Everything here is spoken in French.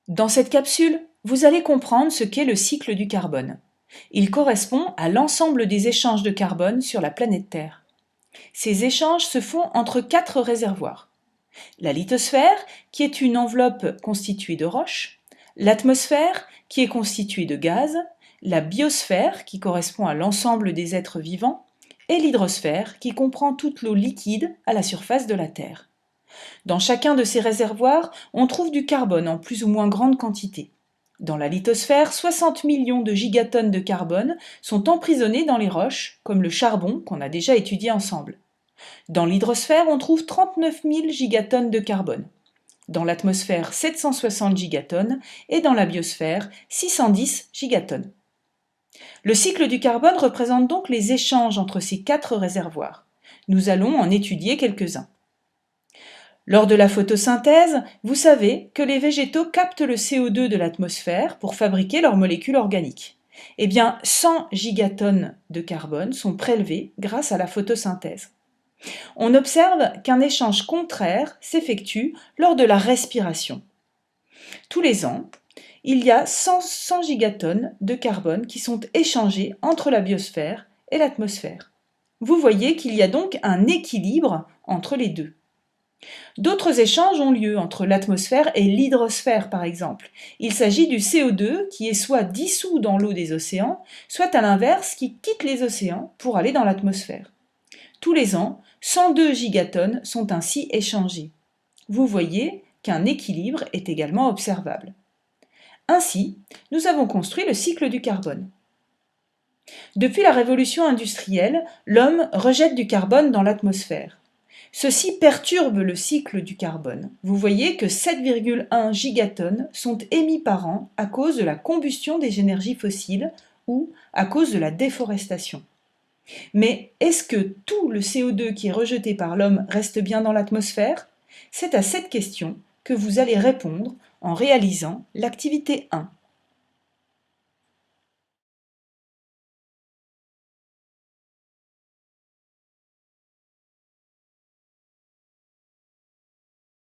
Dans cette capsule, vous allez comprendre ce qu'est le cycle du carbone. Il correspond à l'ensemble des échanges de carbone sur la planète Terre. Ces échanges se font entre 4 réservoirs. La lithosphère, qui est une enveloppe constituée de roches, l'atmosphère, qui est constituée de gaz, la biosphère, qui correspond à l'ensemble des êtres vivants, et l'hydrosphère, qui comprend toute l'eau liquide à la surface de la Terre. Dans chacun de ces réservoirs, on trouve du carbone en plus ou moins grande quantité. Dans la lithosphère, 60 millions de gigatonnes de carbone sont emprisonnés dans les roches, comme le charbon qu'on a déjà étudié ensemble. Dans l'hydrosphère, on trouve 39 000 gigatonnes de carbone. Dans l'atmosphère, 760 gigatonnes et dans la biosphère, 610 gigatonnes. Le cycle du carbone représente donc les échanges entre ces 4 réservoirs. Nous allons en étudier quelques-uns. Lors de la photosynthèse, vous savez que les végétaux captent le CO2 de l'atmosphère pour fabriquer leurs molécules organiques. Eh bien, 100 gigatonnes de carbone sont prélevées grâce à la photosynthèse. On observe qu'un échange contraire s'effectue lors de la respiration. Tous les ans, il y a 100 gigatonnes de carbone qui sont échangées entre la biosphère et l'atmosphère. Vous voyez qu'il y a donc un équilibre entre les deux. D'autres échanges ont lieu entre l'atmosphère et l'hydrosphère, par exemple. Il s'agit du CO2 qui est soit dissous dans l'eau des océans, soit à l'inverse qui quitte les océans pour aller dans l'atmosphère. Tous les ans, 102 gigatonnes sont ainsi échangées. Vous voyez qu'un équilibre est également observable. Ainsi, nous avons construit le cycle du carbone. Depuis la révolution industrielle, l'homme rejette du carbone dans l'atmosphère. Ceci perturbe le cycle du carbone. Vous voyez que 7,1 gigatonnes sont émis par an à cause de la combustion des énergies fossiles ou à cause de la déforestation. Mais est-ce que tout le CO2 qui est rejeté par l'homme reste bien dans l'atmosphère? C'est à cette question que vous allez répondre en réalisant l'activité 1.